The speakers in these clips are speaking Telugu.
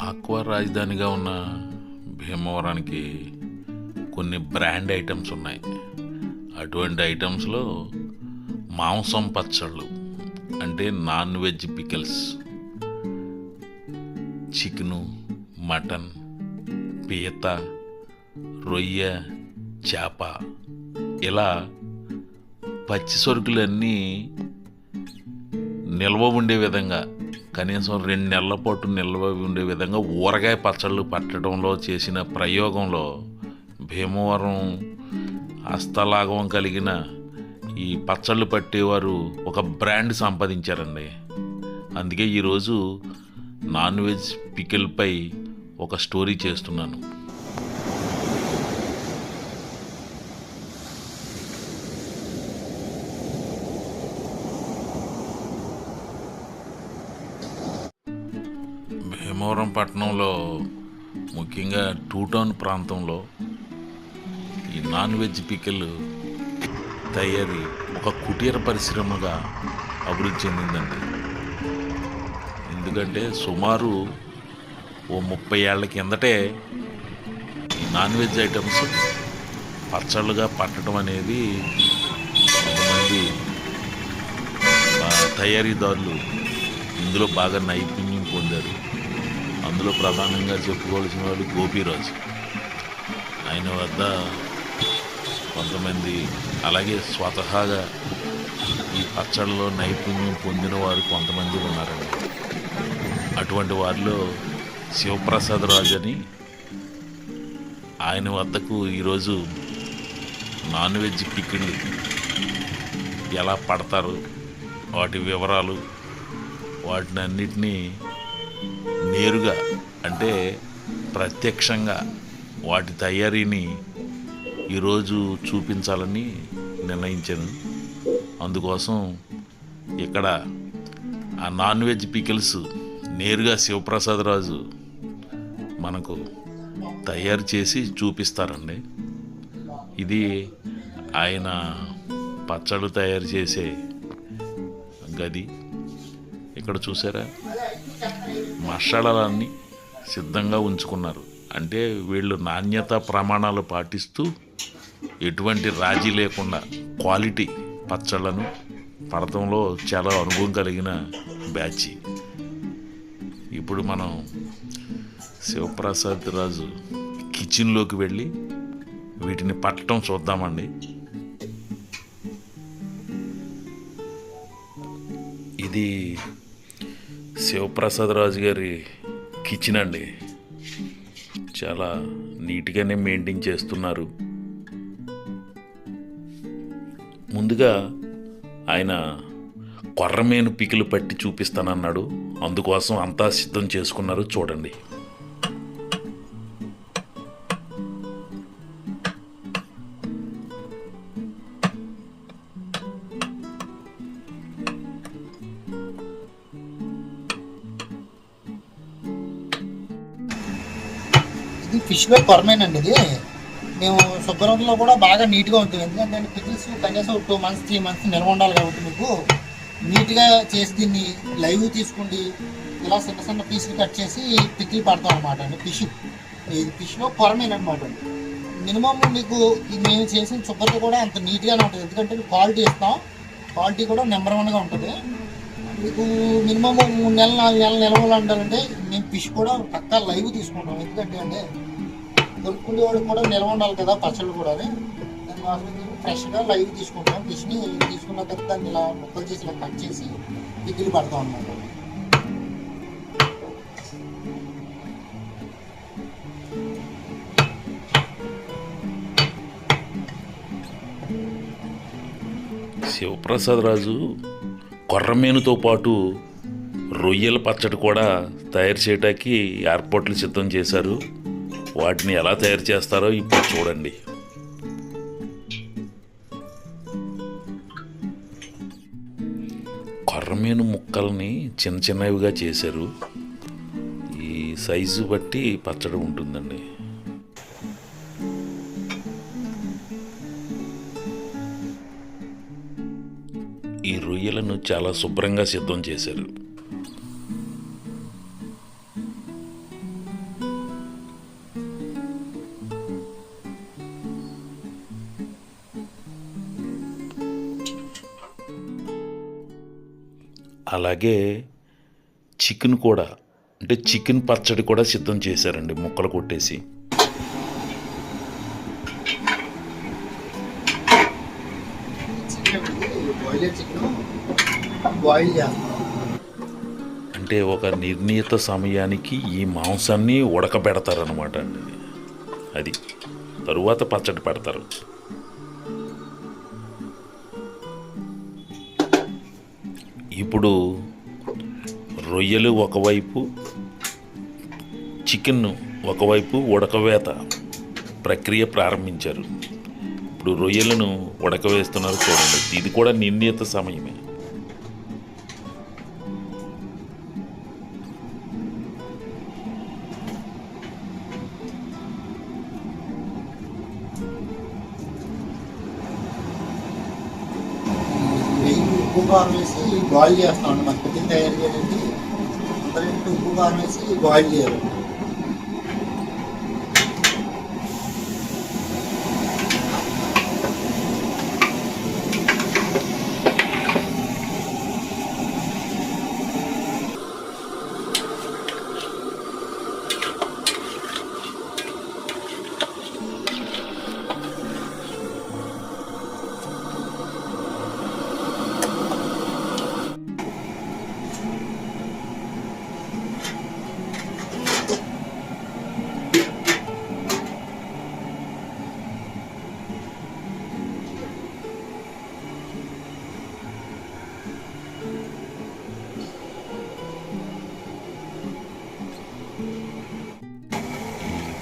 ఆక్వా రాజధానిగా ఉన్న భీమవరానికి కొన్ని బ్రాండ్ ఐటమ్స్ ఉన్నాయి. అటువంటి ఐటమ్స్లో మాంసం పచ్చళ్ళు అంటే non veg pickles, chicken, mutton, పీత, రొయ్య, చేప, ఇలా పచ్చి సరుకులన్నీ నిల్వ ఉండే విధంగా, కనీసం 2 నెలల పాటు నిల్వ ఉండే విధంగా ఊరగాయ పచ్చళ్ళు పట్టడంలో చేసిన ప్రయోగంలో భీమవరం హస్తలాఘవం కలిగిన ఈ పచ్చళ్ళు పట్టేవారు ఒక బ్రాండ్ సంపాదించారండి. అందుకే ఈరోజు నాన్ వెజ్ పికిల్పై ఒక స్టోరీ చేస్తున్నాను. భీమవరం పట్టణంలో, ముఖ్యంగా టూ టౌన్ ప్రాంతంలో ఈ నాన్ వెజ్ పికిల్ తయారీ ఒక కుటీర పరిశ్రమగా అభివృద్ధి చెందిందండి. ఎందుకంటే సుమారు 30 ఏళ్ల కిందటే ఈ నాన్ వెజ్ ఐటమ్స్ పచ్చళ్ళుగా పట్టడం అనేది కొంతమంది తయారీదారులు ఇందులో బాగా నైపుణ్యం పొందారు. అందులో ప్రధానంగా చెప్పుకోవాల్సిన వాళ్ళు గోపీరాజు. ఆయన వద్ద కొంతమంది, అలాగే స్వతహాగా ఈ పచ్చళ్ళలో నైపుణ్యం పొందిన వారు కొంతమంది ఉన్నారండి. అటువంటి వారిలో శివప్రసాద్ రాజు అని, ఆయన వద్దకు ఈరోజు నాన్ వెజ్ పికిల్ ఎలా పడతారు, వాటి వివరాలు, వాటిని అన్నిటినీ నేరుగా అంటే ప్రత్యక్షంగా వాటి తయారీని ఈరోజు చూపించాలని నిర్ణయించాను. అందుకోసం ఇక్కడ ఆ నాన్ వెజ్ పికిల్స్ నేరుగా శివప్రసాద్ రాజు మనకు తయారు చేసి చూపిస్తారండి. ఇది ఆయన పచ్చళ్ళు తయారు చేసే గది. ఇక్కడ చూసారా, మసాలాలన్నీ సిద్ధంగా ఉంచుకున్నారు. అంటే వీళ్ళు నాణ్యత ప్రమాణాలు పాటిస్తూ ఎటువంటి రాజీ లేకుండా క్వాలిటీ పచ్చళ్ళను పడటంలో చాలా అనుభవం కలిగిన బ్యాచ్. ఇప్పుడు మనం శివప్రసాద్ రాజు కిచెన్లోకి వెళ్ళి వీటిని పట్టడం చూద్దామండి. ఇది శివప్రసాద్ రాజు గారి కిచెన్ అండి. చాలా నీట్గానే మెయింటైన్ చేస్తున్నారు. ముందుగా ఆయన కొర్రమేను పికిలు పట్టి చూపిస్తానన్నాడు. అందుకోసం అంతా సిద్ధం చేసుకున్నారు. చూడండి. ఇది ఫిష్ వే కొరమేనండి. ఇది మేము శుభ్రంలో కూడా బాగా నీట్గా ఉంటుంది. ఎందుకంటే పికిల్స్ కనీసం 2 months 3 months నిల్వ ఉండాలి కాబట్టి మీకు నీట్గా చేసి దీన్ని లైవ్ తీసుకోండి. ఇలా చిన్న చిన్న పీసులు కట్ చేసి పికిల్ పడతాం అనమాట అండి. ఇది ఫిష్లో కొరమేనమాట. మినిమం మీకు మేము చేసిన శుభ్రత కూడా అంత నీట్గానే ఉంటుంది. ఎందుకంటే క్వాలిటీ ఇస్తాం, క్వాలిటీ కూడా నెంబర్ 1గా ఉంటుంది. మీకు మినిమం 3 నెలలు 4 నెలలు నిల్వలు ఉండాలంటే మేము ఫిష్ కూడా పక్కా లైవ్ తీసుకుంటాం. ఎందుకంటే అంటే దొరుకునే వాళ్ళు కూడా నిల్వ ఉండాలి కదా పచ్చళ్ళు కూడా. దానికోసం ఫ్రెష్గా లైవ్ తీసుకుంటాం. ఫిష్ని తీసుకున్న తర్వాత దాన్ని ఇలా ముక్కలు చేసి ఇలా కట్ చేసి పికిల్ పడతాం అన్నమాట. శివప్రసాద్ రాజు కొర్రమేనుతో పాటు రొయ్యల పచ్చడి కూడా తయారు చేయడానికి ఏర్పాట్లు సిద్ధం చేశారు. వాటిని ఎలా తయారు చేస్తారో ఇప్పుడు చూడండి. కొర్రమేను ముక్కల్ని చిన్న చిన్నవిగా చేశారు. ఈ సైజు బట్టి పచ్చడి ఉంటుందండి. ఈ రొయ్యలను చాలా శుభ్రంగా సిద్ధం చేశారు. అలాగే చికెన్ కూడా, అంటే చికెన్ పచ్చడి కూడా సిద్ధం చేశారండి ముక్కలు కొట్టేసి. చికెన్ బాయిలర్ చికెన్ బాయిల్ చేస్తాం. అంటే ఒక నిర్ణీత సమయానికి ఈ మాంసాన్ని ఉడకబెడతారనమాట అండి. అది తరువాత పచ్చడి పెడతారు. ఇప్పుడు రొయ్యలు ఒకవైపు, చికెన్ ఒకవైపు ఉడకవేత ప్రక్రియ ప్రారంభించారు. ఇప్పుడు రొయ్యలను ఉడకవేస్తున్నారు చూడండి. ఇది కూడా నిర్ణీత సమయమే. ఉప్పు కారం వేసి బాయిల్ చేస్తామండి. మన పికిల్ తయారు చేయడానికి అందరింటి ఉప్పు కారం వేసి బాయిల్ చేయాలి.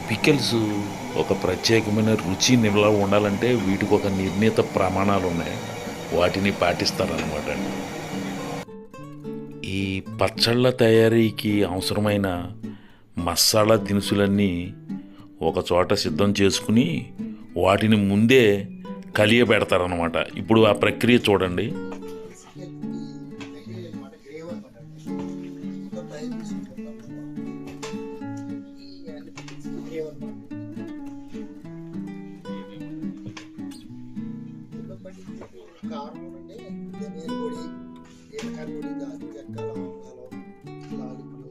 పికిల్స్ ఒక ప్రత్యేకమైన రుచి నిల్వ ఉండాలంటే వీటికి ఒక నిర్ణీత ప్రమాణాలు ఉన్నాయి. వాటిని పాటిస్తారనమాట. ఈ పచ్చళ్ళ తయారీకి అవసరమైన మసాలా దినుసులన్నీ ఒక చోట సిద్ధం చేసుకుని వాటిని ముందే కలియబెడతారనమాట. ఇప్పుడు ఆ ప్రక్రియ చూడండి. కారం నుండి ధనియాల పొడి, జీలకర్ర పొడి, దాల్చిన చెక్క, లవంగాలు, లాలికలు,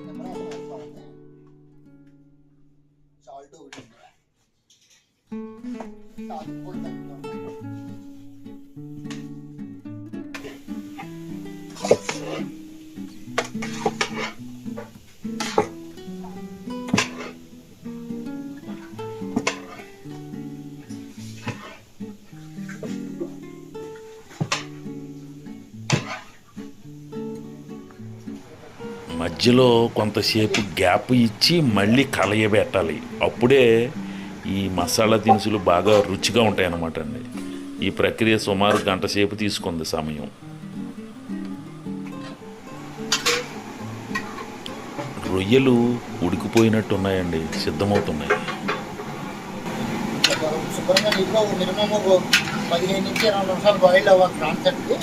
నిమ్మరసం వేస్తామండి. సాల్ట్ ఒకటి, సాల్ట్ పొడి తగ్గుతాం. మధ్యలో కొంతసేపు గ్యాప్ ఇచ్చి మళ్ళీ కలయబెట్టాలి. అప్పుడే ఈ మసాలా దినుసులు బాగా రుచిగా ఉంటాయన్నమాట అండి. ఈ ప్రక్రియ సుమారు గంట సేపు తీసుకుంది సమయం. రొయ్యలు ఉడికిపోయినట్టున్నాయండి, సిద్ధమవుతున్నాయి. శుభ్రంగా నీటిలో మినిమం 15 నుంచి 20 నిమిషాలు బాయిల్ అవ్వాలి కాన్సెప్ట్కి.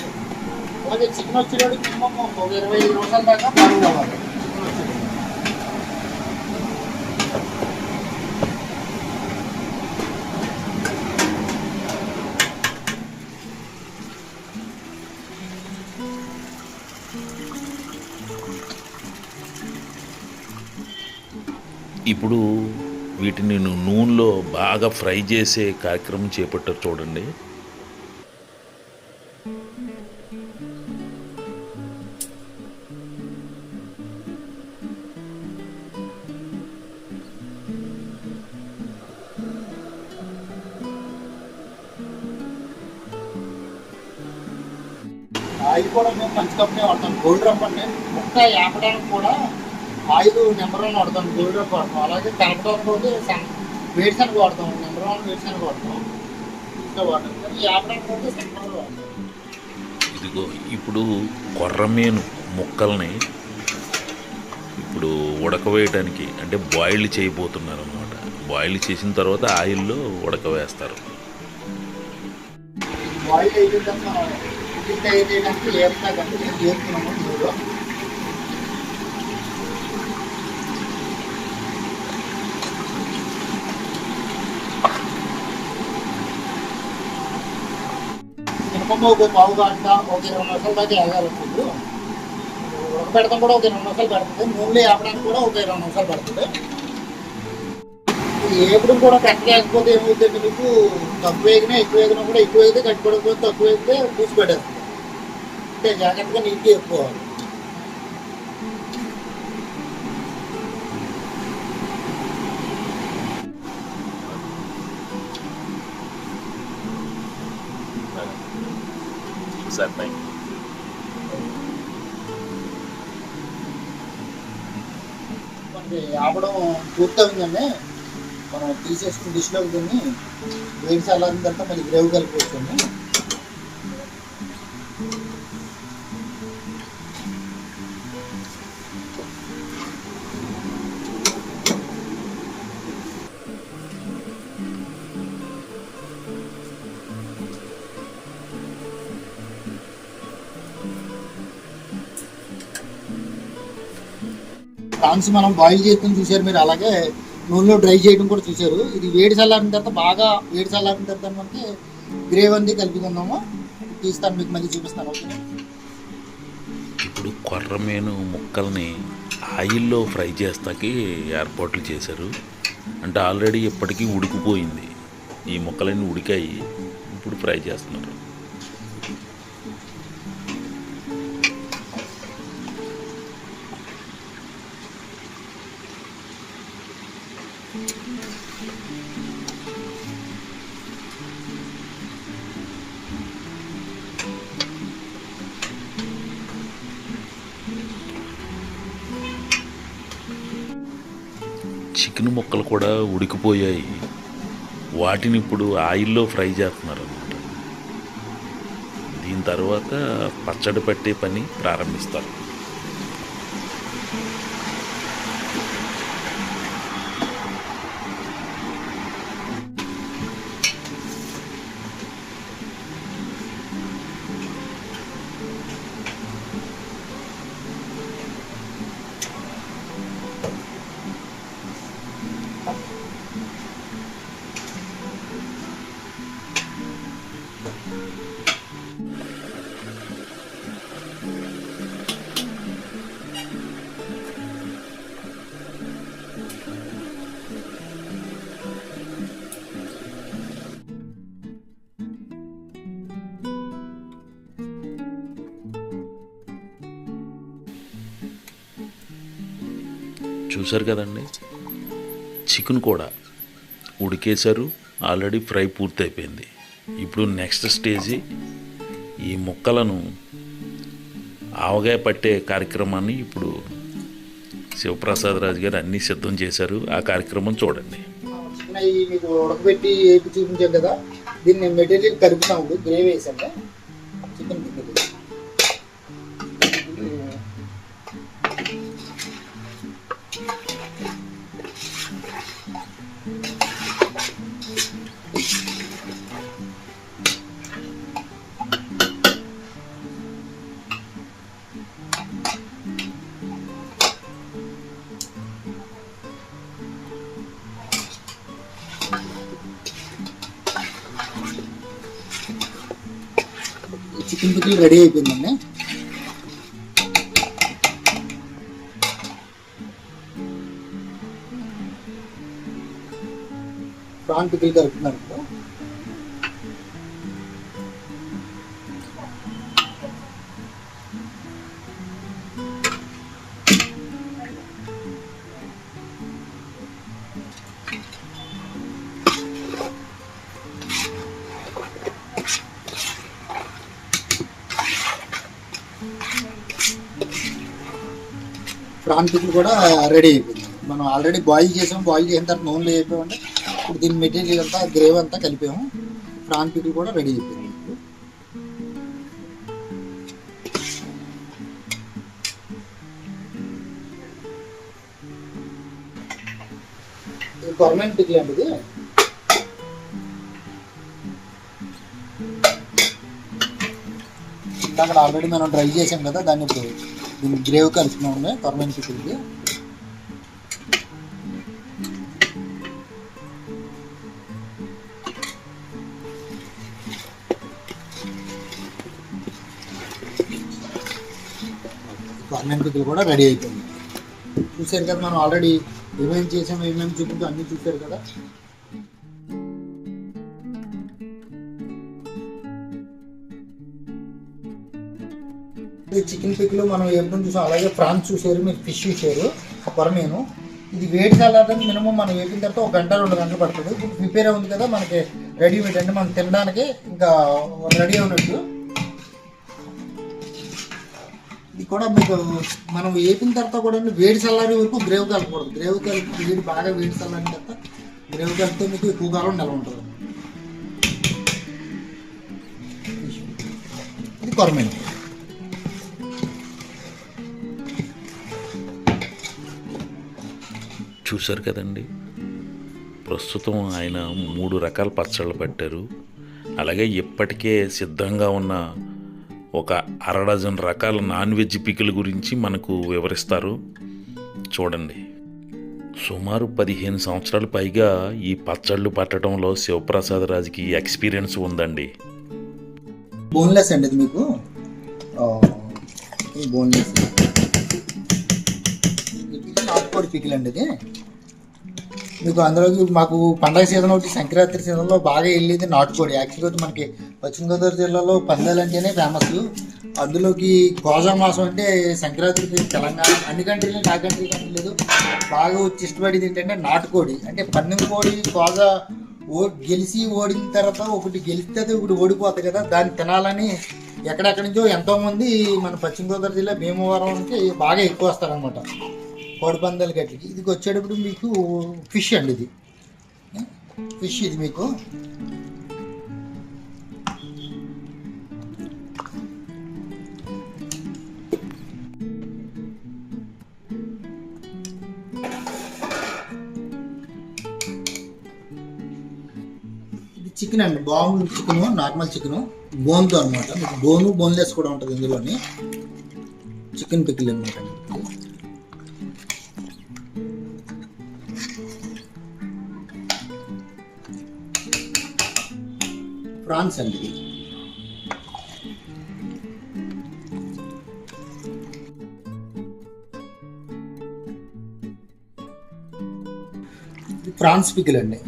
అలాగే చికెన్ వచ్చేటప్పుడు మినిమం 25 నిమిషాల దాకా బాయిల్ అవ్వాలి. ఇప్పుడు వీటిని నూనెలో బాగా ఫ్రై చేసే కార్యక్రమం చేపట్టారు చూడండి. ఆయిల్ కూడా మేము మంచి కంపెనీ వాడతాం. గోల్డ్ రఫ్ అంటే ముక్క యాపడానికి కూడా ఆయిల్ నెంబర్ 1 వాడతాం, గోల్డ్ రఫ్ వాడతాం. అలాగే కలపడానికి వేడిశనగ వాడతాం, నెంబర్ 1 వేడిశనగ వాడతాం. ఇంకా వాడతాం కానీ యాపడానికి పోతే సన్ఫ్లవర్ వాడతాం. ఇదిగో ఇప్పుడు కొర్రమీను ముక్కల్ని ఇప్పుడు ఉడకవేయడానికి అంటే బాయిల్ చేయబోతున్నారు అనమాట. బాయిల్ చేసిన తర్వాత ఆయిల్లో ఉడకవేస్తారు. బాయిల్ అయిపోయిన తర్వాత చికెన్ తయారు చేయడానికి ఏపుతాకంటే ఏపుతున్నాము ఇందులో. మినిమం ఒక పావు గంట ఒక 20 నిమిషాల దాకా వేగాలండి. ఇప్పుడు ఉడకబెడతాం కూడా ఒక 20 నిమిషాలు పడుతుంది. నూనెలో వేపడానికి కూడా ఒక 20 నిమిషాలు పడుతుంది. ఏపుడు కూడా కరెక్ట్గా వేయకపోతే ఏమవుతుందంటే మీకు తక్కువ వేగినా ఎక్కువ వేగినా కూడా ఎక్కువ వేగితే కట్టుబడిపోతే తక్కువ వేగితే పూసి పెట్టేస్తుంది. అంటే జాగ్రత్తగా నీట్గా వేసుకోవాలి. మనకి ఆపడం పూర్తయిందండి. మనం తీసేసుకుని డిష్లోకి దీన్ని వేడి చల్లారిన తర్వాత మళ్ళీ గ్రేవ్ కలిపి ప్రాన్స్ మనం బాయిల్ చేసుకుని చూసారు మీరు. అలాగే నూనెలో డ్రై చేయడం కూడా చూసారు. ఇది వేడి చల్లారిన తర్వాత బాగా వేడి చల్లారిన తర్వాత మనకి గ్రేవ్ అంది కలుపుకుందాము. తీస్తాను మీకు మళ్ళీ చూపిస్తాను. ఓకే. ఇప్పుడు కొర్రమేను ముక్కల్ని ఆయిల్లో ఫ్రై చేస్తాకి ఏర్పాట్లు చేశారు. అంటే ఆల్రెడీ ఇప్పటికీ ఉడికిపోయింది. ఈ ముక్కలన్నీ ఉడికాయి. ఇప్పుడు ఫ్రై చేస్తున్నారు. చికెన్ ముక్కలు కూడా ఉడికిపోయాయి. వాటిని ఇప్పుడు ఆయిల్లో ఫ్రై చేస్తున్నారు అన్నమాట. దీని తర్వాత పచ్చడి పట్టే పని ప్రారంభిస్తారు. చూశారు కదండి, చికెన్ కూడా ఉడికేశారు. ఆల్రెడీ ఫ్రై పూర్తయిపోయింది. ఇప్పుడు నెక్స్ట్ స్టేజీ ఈ ముక్కలను ఆవగాయ పట్టే కార్యక్రమాన్ని ఇప్పుడు శివప్రసాద్ రాజు గారు అన్నీ సిద్ధం చేశారు. ఆ కార్యక్రమం చూడండి. చికెన్ అవి మీకు ఉడకబెట్టి వేపి చూపించాం కదా, దీన్ని మెటీరియల్ కలుపుతాము. గ్రేవీ వేసాము చికెన్ చికెన్ పికిల్ రెడీ అయిపోయిందండి. ప్రాన్ పికిల్ కలుపుతున్నారు. ప్రాన్ పికిల్ కూడా రెడీ అయిపోయింది. మనం ఆల్రెడీ బాయిల్ చేసాం. బాయిల్ చేసిన తర్వాత నూనెలో అయిపోయామంటే ఇప్పుడు దీని మెటీరియల్ అంతా గ్రేవీ అంతా కలిపాము. ప్రాన్ పికిల్ కూడా రెడీ అయిపోయింది. ఇది పర్మనెంట్ పికిల్ అండి. ఇది అక్కడ ఆల్రెడీ మనం డ్రై చేసాం కదా, దాన్ని ఇప్పుడు దీన్ని గ్రేవ్ కలుపుతున్నాం పర్మనెంట్ పికిల్కి. కార్నెన్ పికిల్ కూడా రెడీ అయిపోయింది. చూసారు కదా, మనం ఆల్రెడీ ఏమేమి చేసాము, ఏమేమి చూపించాం అన్నీ చూసారు కదా. ఇది చికెన్ పిక్లు మనం ఎప్పుడు చూసాం, అలాగే ప్రాన్స్ చూసారు, మీరు ఫిష్ చూసారు, కొరమేను. ఇది వేడి చల్లారడానికి మినిమం మనం వేపిన తర్వాత 1 గంట 2 గంటలు పడుతుంది. ఇప్పుడు ప్రిపేర్ ఉంది కదా, మనకి రెడీమేడ్ అంటే మనం తినడానికి ఇంకా రెడీ అవునట్టు. ఇది కూడా మీకు మనం వేపిన తర్వాత కూడా వేడి చల్లారి వరకు గ్రేవ్ కలపకూడదు. గ్రేవ్ కలిపి వేడి బాగా వేడి చల్లారిన తర్వాత గ్రేవ్ కలిపితే మీకు ఎక్కువ కాలం నిల్వ ఉంటుంది. ఇది కొరమేను. చూశారు కదండి, ప్రస్తుతం ఆయన 3 రకాల పచ్చళ్ళు పెట్టారు. అలాగే ఇప్పటికే సిద్ధంగా ఉన్న ఒక 1/2 డజన్ రకాల నాన్ వెజ్ పికిల్ గురించి మనకు వివరిస్తారు. చూడండి, సుమారు 15 సంవత్సరాల పైగా ఈ పచ్చళ్ళు పట్టడంలో శివప్రసాద్ రాజుకి ఎక్స్పీరియన్స్ ఉందండి. బోన్లెస్ అండి ఇది మీకు, బోన్లెస్ నాటుకోడి పికిల్ అండి ఇది మీకు. అందులోకి మాకు పండగ సీజన్ ఒకటి సంక్రాంతి సీజన్లో బాగా వెళ్ళేది నాటుకోడి. యాక్చువల్గా మనకి పశ్చిమ గోదావరి జిల్లాలో పందాలు అంటేనే ఫేమస్. అందులోకి కోజా మాసం అంటే సంక్రాంతికి తెలంగాణ అన్ని కంట్రీలు, నా కంట్రీ లేదు, బాగా వచ్చి ఇష్టపడేది ఏంటంటే నాటుకోడి. అంటే పందెం కోడి కోజా గెలిచి ఓడిన తర్వాత ఒకటి గెలిస్తే ఒకటి ఓడిపోతుంది కదా, దాన్ని తినాలని ఎక్కడెక్కడి నుంచో ఎంతోమంది మన పశ్చిమ గోదావరి జిల్లా భీమవరం నుంచి బాగా ఎక్కువ వస్తారనమాట కోడి పందాలు గట్టికి. ఇది వచ్చేటప్పుడు మీకు ఫిష్ అండి, ఇది ఫిష్. ఇది మీకు ఇది చికెన్ అండి, బాగుంది చికెను, నార్మల్ చికెను బోన్తో అనమాట. మీకు బోన్లెస్ కూడా ఉంటుంది ఇందులోని. చికెన్ పికిల్ అనమాట. ప్రాన్స్ అండి, ఇది ప్రాన్స్ పికిల్ అండి.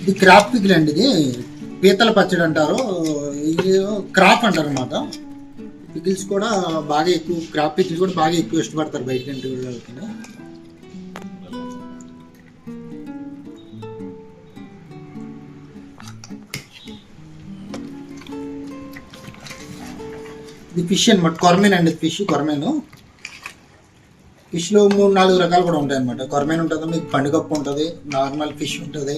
ఇది క్రాప్ పికిల్ అండి. ఇది పీతల పచ్చడి అంటారు, ఇది క్రాప్ అంటారు అన్నమాట. పికిల్స్ కూడా బాగా ఎక్కువ, క్రాప్ పికిల్స్ కూడా బాగా ఎక్కువ ఇష్టపడతారు బయట కంట్రీ వాళ్ళకి. ఇది ఫిష్ అనమాట, కొరమేన్ అండి. ఫిష్ కొరమేను. ఫిష్లో 3-4 రకాలు కూడా ఉంటాయి అనమాట. కొరమేన్ ఉంటుంది, మీకు పండుగప్పు ఉంటుంది, నార్మల్ ఫిష్ ఉంటుంది.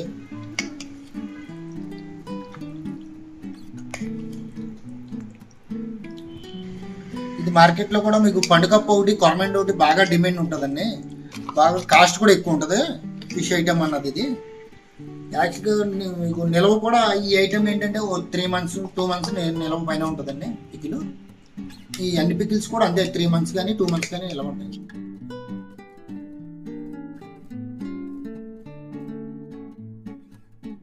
ఇది మార్కెట్లో కూడా మీకు పండుగప్పు ఒకటి, కొరమేన్ ఒకటి బాగా డిమాండ్ ఉంటుందండి. బాగా కాస్ట్ కూడా ఎక్కువ ఉంటుంది ఫిష్ ఐటమ్ అన్నది. ఇది యాక్చువల్గా మీకు నిల్వ కూడా ఈ ఐటమ్ ఏంటంటే 3 months 2 months నిల్వ పైన ఉంటుందండి పికిల్. ఈ అన్ని పికిల్స్ కూడా అంతే, 3 months కానీ 2 months కానీ నిల్వ ఉంటాయి.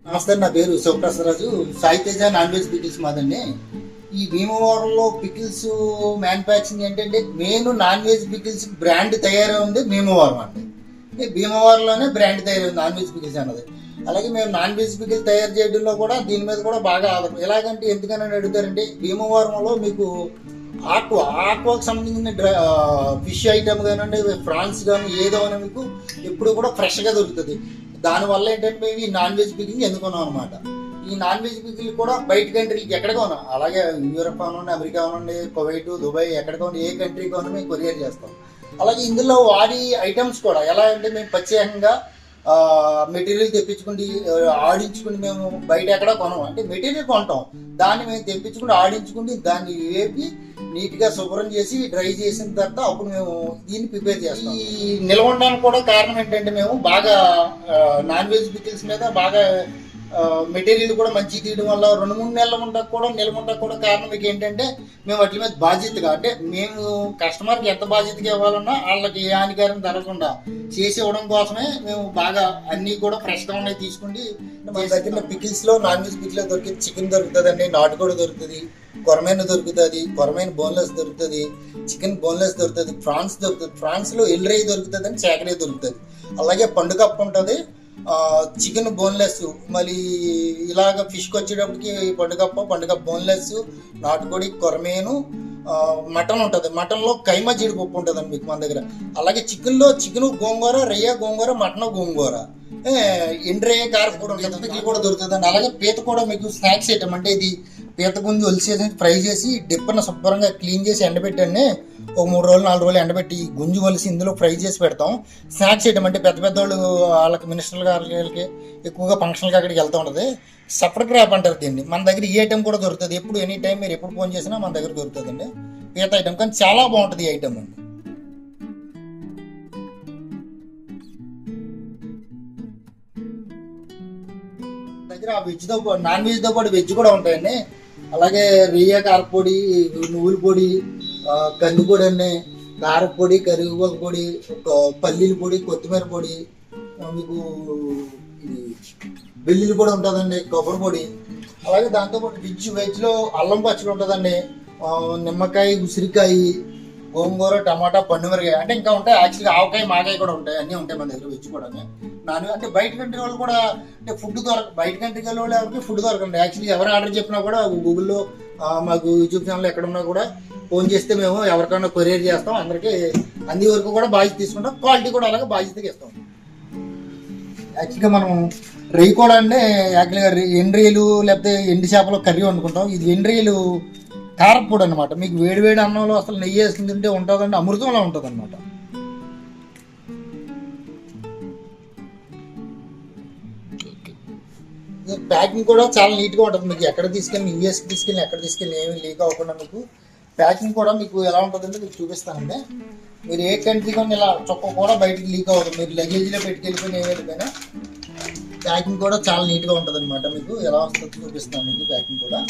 నమస్తే, నా పేరు Sivaprasad Raju. Sai Teja non veg pickles మాదండి. ఈ భీమవరంలో పికిల్స్ మ్యానుఫ్యాక్చరింగ్ ఏంటంటే main non veg pickles brand తయారై ఉంది భీమవరం అండి. భీమవరంలోనే బ్రాండ్ తయారైంది నాన్ వెజ్ పికిల్స్ అన్నది. అలాగే మేము నాన్ వెజ్ పికిల్ తయారు చేయడంలో కూడా దీని మీద కూడా బాగా ఆధారం. ఎలాగంటే ఎందుకని అడుగుతారంటే, భీమవరంలో మీకు ఆక్వాకి సంబంధించిన ఫిష్ ఐటమ్ కానివ్వండి, ఫ్రాన్స్ కానీ ఏదో అని మీకు ఎప్పుడు కూడా ఫ్రెష్గా దొరుకుతుంది. దానివల్ల ఏంటంటే మేము ఈ నాన్ వెజ్ పికిల్ ఎన్నుకున్నాం అనమాట. ఈ నాన్ వెజ్ పికిల్ కూడా బయట కంట్రీకి ఎక్కడికి ఉన్నాం, అలాగే యూరప్ కానివ్వండి, అమెరికా కానివ్వండి, కువైట్, దుబాయ్ ఎక్కడికి ఏ కంట్రీకి కానివ్వండి మేము కొరియర్ చేస్తాం. అలాగే ఇందులో వాడి ఐటమ్స్ కూడా ఎలా అంటే మేము ప్రత్యేకంగా మెటీరియల్ తెప్పించుకుంటే ఆడించుకుని మేము బయట ఎక్కడ కొనం. అంటే మెటీరియల్ కొంటాం, దాన్ని మేము తెప్పించుకుని ఆడించుకుని దాన్ని వేపి నీట్గా శుభ్రం చేసి డ్రై చేసిన తర్వాత అప్పుడు మేము దీన్ని ప్రిపేర్ చేస్తాం. ఈ నిల్వ ఉండడానికి కూడా కారణం ఏంటంటే మేము బాగా నాన్ వెజ్ పికిల్స్ మీద బాగా మెటీరియల్ కూడా మంచి తీయడం వల్ల 2-3 నెలల ఉండకు కూడా నిల్వ ఉండకు కూడా కారణం మీకు ఏంటంటే మేము వాటి మీద బాధ్యతగా అంటే మేము కస్టమర్కి ఎంత బాధ్యతగా ఇవ్వాలన్నా వాళ్ళకి ఏ హానికరం జరగకుండా చేసి ఇవ్వడం కోసమే మేము బాగా అన్నీ కూడా ఫ్రెష్గా ఉన్నాయి తీసుకుండి మన దగ్గర పికిల్స్లో నాన్ వెజ్ పికిల్లో దొరికింది చికెన్ దొరుకుతుందండి, నాటుకోడి దొరుకుతుంది, కొరమైన దొరుకుతుంది, కొరమైన బోన్లెస్ దొరుకుతుంది, చికెన్ బోన్లెస్ దొరుకుతుంది, ప్రాన్స్ దొరుకుతుంది, ప్రాన్స్లో ఎల్రై దొరుకుతుంది అండి, చేకరే దొరుకుతుంది, అలాగే పండుగప్పు ఉంటుంది, చికెన్ బోన్లెస్, మళ్ళీ ఇలాగ ఫిష్కి వచ్చేటప్పటికి పండుగ బోన్లెస్, నాటుకోడి, కొరమేను, మటన్ ఉంటుంది, మటన్లో కైమా జీడిపప్పు ఉంటుందండి మీకు మన దగ్గర, అలాగే చికెన్లో చికెన్ గోంగూర, రొయ్య గోంగూర, మటన్ గోంగూర, ఎండ్రయ్య కారపూడి ఉంటుంది కూడా దొరుకుతుందండి, అలాగే పీత కూడా మీకు స్నాక్స్ ఐటమ్ అంటే ఇది పీత గుంజి ఒలిసేసి ఫ్రై చేసి డిప్పన శుభ్రంగా క్లీన్ చేసి ఎండబెట్టండి, ఒక 3 రోజులు 4 రోజులు ఎండబెట్టి గుంజు ఒలిసి ఇందులో ఫ్రై చేసి పెడతాం. స్నాక్స్ ఐటమ్ అంటే పెద్ద వాళ్ళు వాళ్ళకి మినిస్టర్లు గారికి ఎక్కువగా ఫంక్షన్కి అక్కడికి వెళ్తూ ఉంటుంది, సఫర్ క్రాప్ అంటారు దీన్ని. మన దగ్గర ఈ ఐటమ్ కూడా దొరుకుతుంది, ఎప్పుడు ఎనీ టైం మీరు ఎప్పుడు ఫోన్ చేసినా మన దగ్గర దొరుకుతుందండి పీత ఐటమ్, కానీ చాలా బాగుంటుంది ఈ ఐటమ్ అండి. దగ్గర వెజ్తో నాన్ వెజ్తో పాటు వెజ్ కూడా ఉంటాయండి, అలాగే రొయ్య కారపొడి, నువ్వుల పొడి, కందిపొడి అండి, కారపొడి, కరివేపాకు పొడి, పల్లీల పొడి, కొత్తిమీర పొడి, మీకు ఇది వెల్లుల్లి పొడి ఉంటుందండి, కొబ్బరి పొడి, అలాగే దాంతోపాటు వెజ్లో అల్లం పచ్చడి ఉంటుందండి, నిమ్మకాయ, ఉసిరికాయ, గోంగూర, టమాటా, పండుమిరకాయ, అంటే ఇంకా ఉంటాయి యాక్చువల్గా ఆవకాయ, మాకాయ కూడా ఉంటాయి, అన్నీ ఉంటాయి మన దగ్గర వెజ్ కూడా. అంటే బయట కంట్రీ వాళ్ళు కూడా అంటే ఫుడ్ బయట కంట్రీకి వాళ్ళు ఎవరికి ఫుడ్ దొరకండి, యాక్చువల్లీ ఎవరు ఆర్డర్ చెప్పినా కూడా గూగుల్లో మాకు యూట్యూబ్ ఛానల్ ఎక్కడ ఉన్నా కూడా ఫోన్ చేస్తే మేము ఎవరికైనా కొరియర్ చేస్తాం, అందరికీ అంది వరకు కూడా బాధ్యత తీసుకుంటాం, క్వాలిటీ కూడా అలాగే బాధ్యతగా ఇస్తాం. యాక్చువల్గా మనం రొయ్యి కూడా అంటే యాక్చువల్గా ఎండ్రియలు లేకపోతే ఎండి చేపలో కర్రీ వండుకుంటాం, ఇది ఎండ్రియలు కారపొడి అనమాట, మీకు వేడి అన్నంలో అసలు నెయ్యి వేసుకుని తింటే ఉంటుందంటే అమృతంలో ఉంటుంది అనమాట. ప్యాకింగ్ కూడా చాలా నీట్గా ఉంటుంది, మీకు ఎక్కడ తీసుకెళ్ళి యూఎస్కి తీసుకెళ్ళి ఎక్కడ తీసుకెళ్ళి ఏమీ లీక్ అవ్వకుండా మీకు ప్యాకింగ్ కూడా మీకు ఎలా ఉంటుందంటే మీకు చూపిస్తానండి. మీరు ఏ కంట్రీ కానీ ఇలా చొక్క కూడా బయటికి లీక్ అవ్వదు, మీరు లగేజ్లో పెట్టుకెళ్ళిపోయిన ఏమి వెళ్ళిపోయినా ప్యాకింగ్ కూడా చాలా నీట్గా ఉంటుంది అనమాట. మీకు ఎలా వస్తుందో చూపిస్తాను మీకు ప్యాకింగ్ కూడా.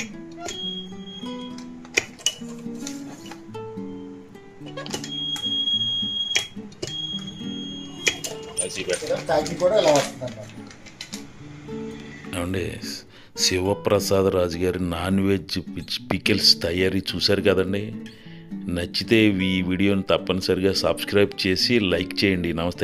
ప్యాకింగ్ కూడా ఎలా వస్తుంది అన్నమాట. ఏమండి, శివప్రసాద్ రాజు గారి నాన్ వెజ్ పికిల్స్ తయారీ చూశారు కదండి. నచ్చితే ఈ వీడియోని తప్పనిసరిగా సబ్స్క్రైబ్ చేసి లైక్ చేయండి. నమస్తే.